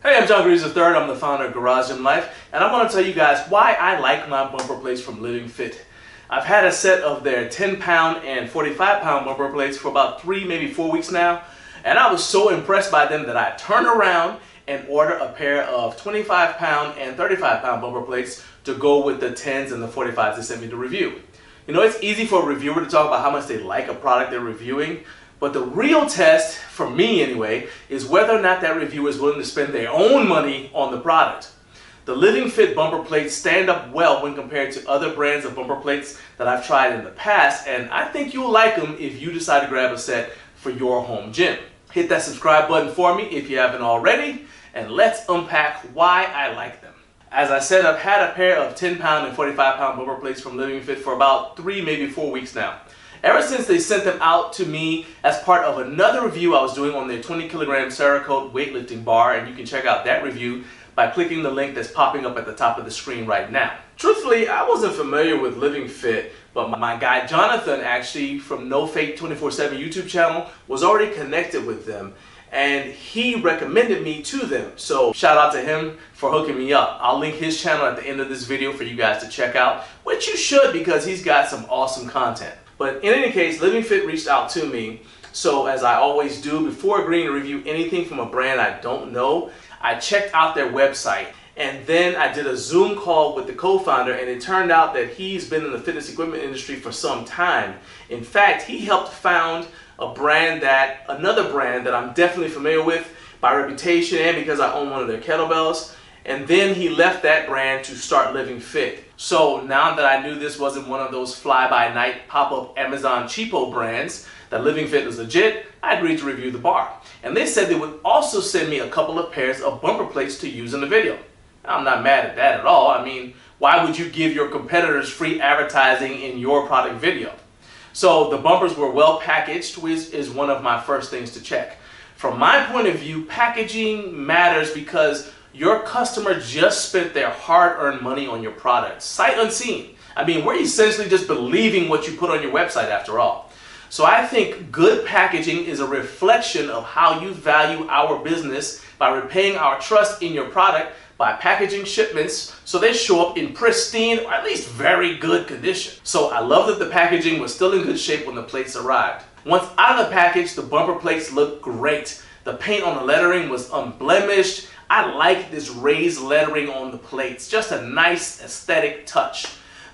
Hey, I'm John Greaves III. I'm the founder of Garage Gym Life, and I want to tell you guys why I like my bumper plates from Living Fit. I've had a set of their 10-pound and 45-pound bumper plates for about 3, maybe 4 weeks now, and I was so impressed by them that I turned around and ordered a pair of 25-pound and 35-pound bumper plates to go with the 10s and the 45s they sent me to review. You know, it's easy for a reviewer to talk about how much they like a product they're reviewing, but the real test, for me anyway, is whether or not that reviewer is willing to spend their own money on the product. The Living Fit bumper plates stand up well when compared to other brands of bumper plates that I've tried in the past, and I think you'll like them if you decide to grab a set for your home gym. Hit that subscribe button for me if you haven't already, and let's unpack why I like them. As I said, I've had a pair of 10-pound and 45-pound bumper plates from Living Fit for about 3, maybe 4 weeks now. Ever since they sent them out to me as part of another review I was doing on their 20-kilogram Cerakote weightlifting bar, and you can check out that review by clicking the link that's popping up at the top of the screen right now. Truthfully, I wasn't familiar with Living Fit, but my guy Jonathan, actually from No Fake 24/7 YouTube channel, was already connected with them, and he recommended me to them. So shout out to him for hooking me up. I'll link his channel at the end of this video for you guys to check out, which you should because he's got some awesome content. But in any case, Living Fit reached out to me, so as I always do, before agreeing to review anything from a brand I don't know, I checked out their website, and then I did a Zoom call with the co-founder, and it turned out that he's been in the fitness equipment industry for some time. In fact, he helped found another brand that I'm definitely familiar with by reputation and because I own one of their kettlebells. And then he left that brand to start Living Fit. So now that I knew this wasn't one of those fly-by-night pop-up Amazon cheapo brands, that Living Fit was legit, I agreed to review the bar. And they said they would also send me a couple of pairs of bumper plates to use in the video. I'm not mad at that at all. I mean, why would you give your competitors free advertising in your product video? So the bumpers were well packaged, which is one of my first things to check. From my point of view, packaging matters because your customer just spent their hard-earned money on your product, sight unseen. I mean, we're essentially just believing what you put on your website after all. So I think good packaging is a reflection of how you value our business by repaying our trust in your product by packaging shipments so they show up in pristine or at least very good condition. So I love that the packaging was still in good shape when the plates arrived. Once out of the package, the bumper plates looked great. The paint on the lettering was unblemished. I like this raised lettering on the plates, just a nice aesthetic touch.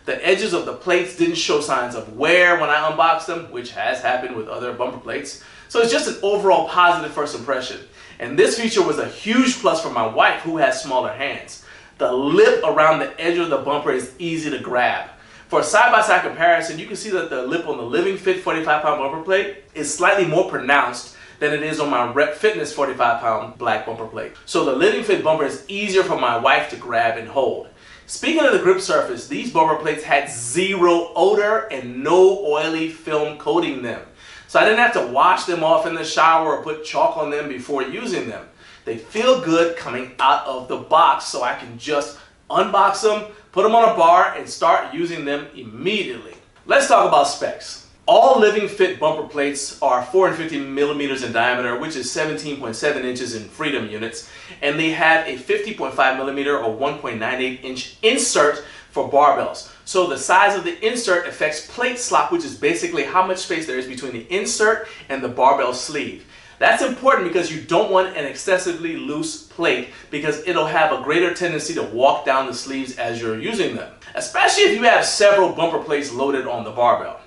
The edges of the plates didn't show signs of wear when I unboxed them, which has happened with other bumper plates. So it's just an overall positive first impression. And this feature was a huge plus for my wife, who has smaller hands. The lip around the edge of the bumper is easy to grab. For a side-by-side comparison, you can see that the lip on the Living Fit 45-pound bumper plate is slightly more pronounced than it is on my Rep Fitness 45-pound black bumper plate. So the Living Fit bumper is easier for my wife to grab and hold. Speaking of the grip surface, these bumper plates had zero odor and no oily film coating them. So I didn't have to wash them off in the shower or put chalk on them before using them. They feel good coming out of the box, so I can just unbox them, put them on a bar, and start using them immediately. Let's talk about specs. All Living Fit bumper plates are 450 millimeters in diameter, which is 17.7 inches in Freedom units, and they have a 50.5 millimeter or 1.98 inch insert for barbells. So the size of the insert affects plate slop, which is basically how much space there is between the insert and the barbell sleeve. That's important because you don't want an excessively loose plate because it'll have a greater tendency to walk down the sleeves as you're using them, especially if you have several bumper plates loaded on the barbell.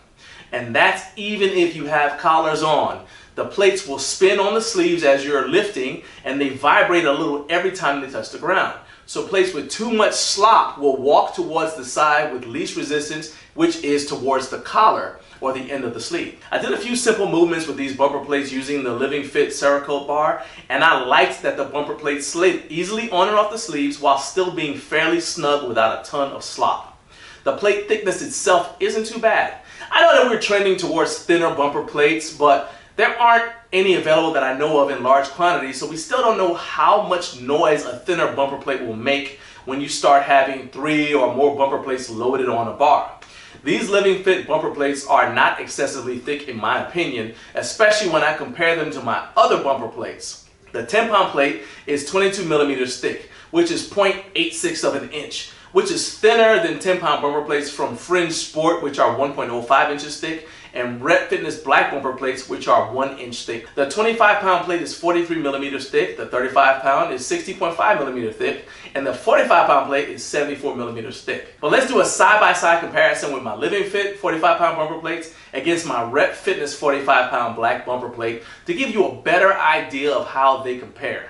And that's even if you have collars on. The plates will spin on the sleeves as you're lifting, and they vibrate a little every time they touch the ground. So plates with too much slop will walk towards the side with least resistance, which is towards the collar or the end of the sleeve. I did a few simple movements with these bumper plates using the Living Fit Cerakote bar, and I liked that the bumper plates slid easily on and off the sleeves while still being fairly snug without a ton of slop. The plate thickness itself isn't too bad. I know that we're trending towards thinner bumper plates, but there aren't any available that I know of in large quantities, so we still don't know how much noise a thinner bumper plate will make when you start having 3 or more bumper plates loaded on a bar. These Living Fit bumper plates are not excessively thick in my opinion, especially when I compare them to my other bumper plates. The 10-pound plate is 22 millimeters thick, which is 0.86 of an inch, which is thinner than 10-pound bumper plates from Fringe Sport, which are 1.05 inches thick, and Rep Fitness black bumper plates, which are 1 inch thick. The 25-pound plate is 43 millimeters thick, the 35-pound is 60.5 millimeters thick, and the 45-pound plate is 74 millimeters thick. But let's do a side-by-side comparison with my Living Fit 45-pound bumper plates against my Rep Fitness 45-pound black bumper plate to give you a better idea of how they compare.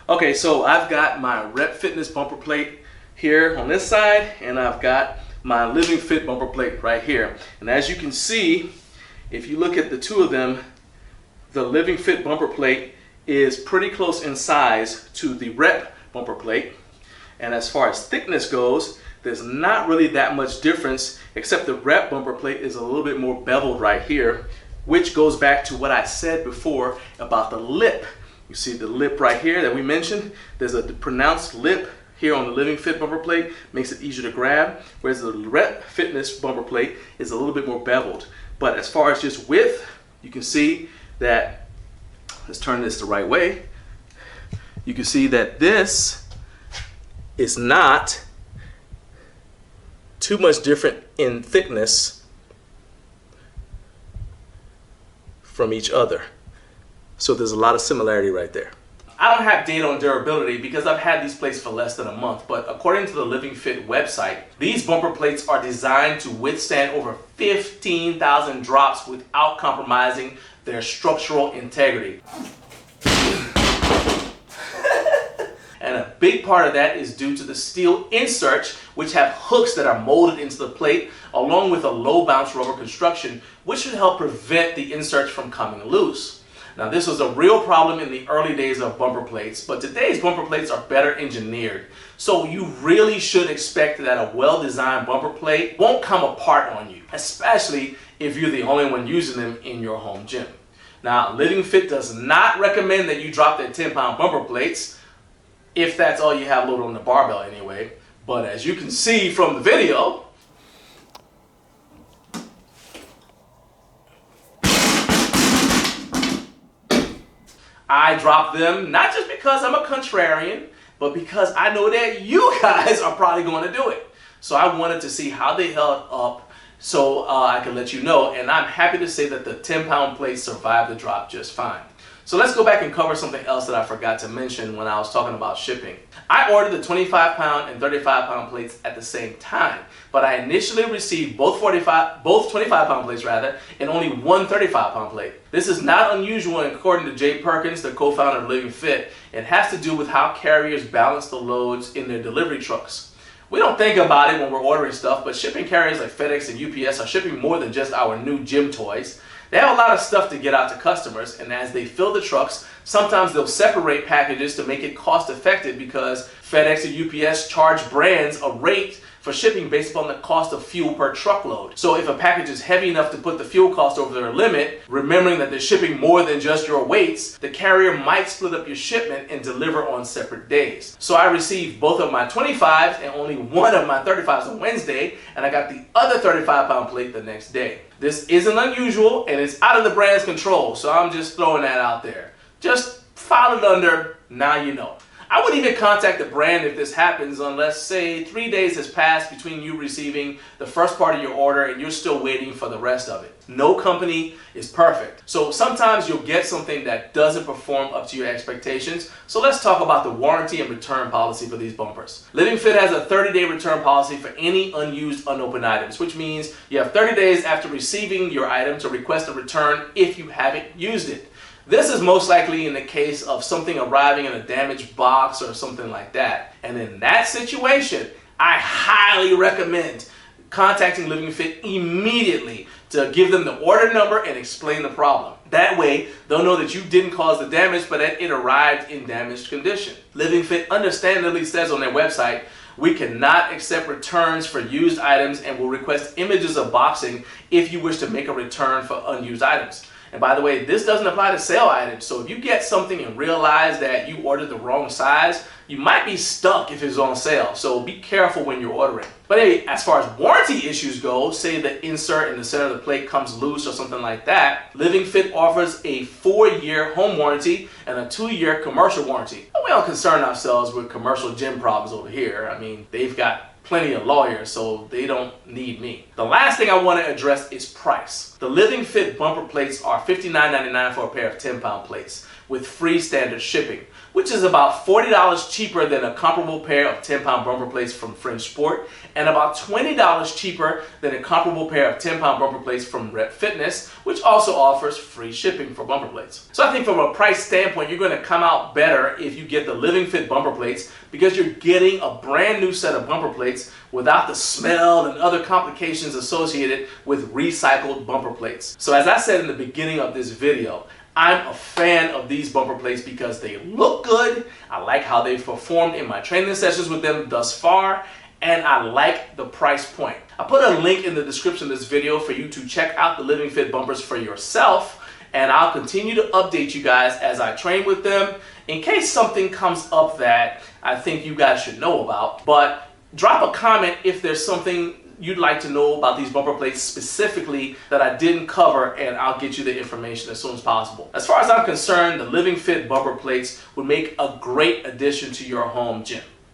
Okay, so I've got my Rep Fitness bumper plate here on this side, and I've got my Living Fit bumper plate right here. And as you can see, if you look at the two of them, the Living Fit bumper plate is pretty close in size to the Rep bumper plate. And as far as thickness goes, there's not really that much difference, except the Rep bumper plate is a little bit more beveled right here, which goes back to what I said before about the lip. You see the lip right here that we mentioned? There's a pronounced lip here on the Living Fit bumper plate, makes it easier to grab, whereas the Rep Fitness bumper plate is a little bit more beveled. But as far as just width, you can see that, let's turn this the right way, you can see that this is not too much different in thickness from each other. So there's a lot of similarity right there. I don't have data on durability because I've had these plates for less than a month, but according to the Living Fit website, these bumper plates are designed to withstand over 15,000 drops without compromising their structural integrity. And a big part of that is due to the steel inserts, which have hooks that are molded into the plate, along with a low bounce rubber construction, which should help prevent the inserts from coming loose. Now, this was a real problem in the early days of bumper plates, but today's bumper plates are better engineered. So you really should expect that a well-designed bumper plate won't come apart on you, especially if you're the only one using them in your home gym. Now, Living Fit does not recommend that you drop their 10-pound bumper plates, if that's all you have loaded on the barbell anyway. But as you can see from the video, I drop them not just because I'm a contrarian, but because I know that you guys are probably going to do it. So I wanted to see how they held up so I could let you know. And I'm happy to say that the 10-pound plate survived the drop just fine. So let's go back and cover something else that I forgot to mention when I was talking about shipping. I ordered the 25-pound and 35-pound plates at the same time, but I initially received both 25-pound plates and only one 35-pound plate. This is not unusual, and according to Jay Perkins, the co-founder of Living Fit. It has to do with how carriers balance the loads in their delivery trucks. We don't think about it when we're ordering stuff, but shipping carriers like FedEx and UPS are shipping more than just our new gym toys. They have a lot of stuff to get out to customers, and as they fill the trucks, sometimes they'll separate packages to make it cost effective because FedEx and UPS charge brands a rate for shipping based upon the cost of fuel per truckload. So if a package is heavy enough to put the fuel cost over their limit, remembering that they're shipping more than just your weights, the carrier might split up your shipment and deliver on separate days. So I received both of my 25s and only one of my 35s on Wednesday, and I got the other 35-pound plate the next day. This isn't unusual, and it's out of the brand's control, so I'm just throwing that out there. Just file it under, now you know. I wouldn't even contact the brand if this happens unless, say, 3 days has passed between you receiving the first part of your order and you're still waiting for the rest of it. No company is perfect. So sometimes you'll get something that doesn't perform up to your expectations. So let's talk about the warranty and return policy for these bumpers. Living Fit has a 30-day return policy for any unused, unopened items, which means you have 30 days after receiving your item to request a return if you haven't used it. This is most likely in the case of something arriving in a damaged box or something like that. And in that situation, I highly recommend contacting Living Fit immediately to give them the order number and explain the problem. That way, they'll know that you didn't cause the damage, but that it arrived in damaged condition. Living Fit understandably says on their website, we cannot accept returns for used items and will request images of boxing if you wish to make a return for unused items. And by the way, this doesn't apply to sale items. So if you get something and realize that you ordered the wrong size, you might be stuck if it's on sale. So be careful when you're ordering. But hey, as far as warranty issues go, say the insert in the center of the plate comes loose or something like that, Living Fit offers a 4-year home warranty and a 2-year commercial warranty. We don't concern ourselves with commercial gym problems over here. I mean, they've got plenty of lawyers, so they don't need me. The last thing I want to address is price. The Living Fit bumper plates are $59.99 for a pair of 10-pound plates with free standard shipping, which is about $40 cheaper than a comparable pair of 10-pound bumper plates from Fringe Sport and about $20 cheaper than a comparable pair of 10-pound bumper plates from Rep Fitness, which also offers free shipping for bumper plates. So I think from a price standpoint, you're going to come out better if you get the Living Fit bumper plates because you're getting a brand new set of bumper plates without the smell and other complications associated with recycled bumper plates. So as I said in the beginning of this video, I'm a fan of these bumper plates because they look good, I like how they've performed in my training sessions with them thus far, and I like the price point. I put a link in the description of this video for you to check out the Living Fit bumpers for yourself, and I'll continue to update you guys as I train with them in case something comes up that I think you guys should know about. But drop a comment if there's something you'd like to know about these bumper plates specifically that I didn't cover, and I'll get you the information as soon as possible. As far as I'm concerned, the Living Fit bumper plates would make a great addition to your home gym.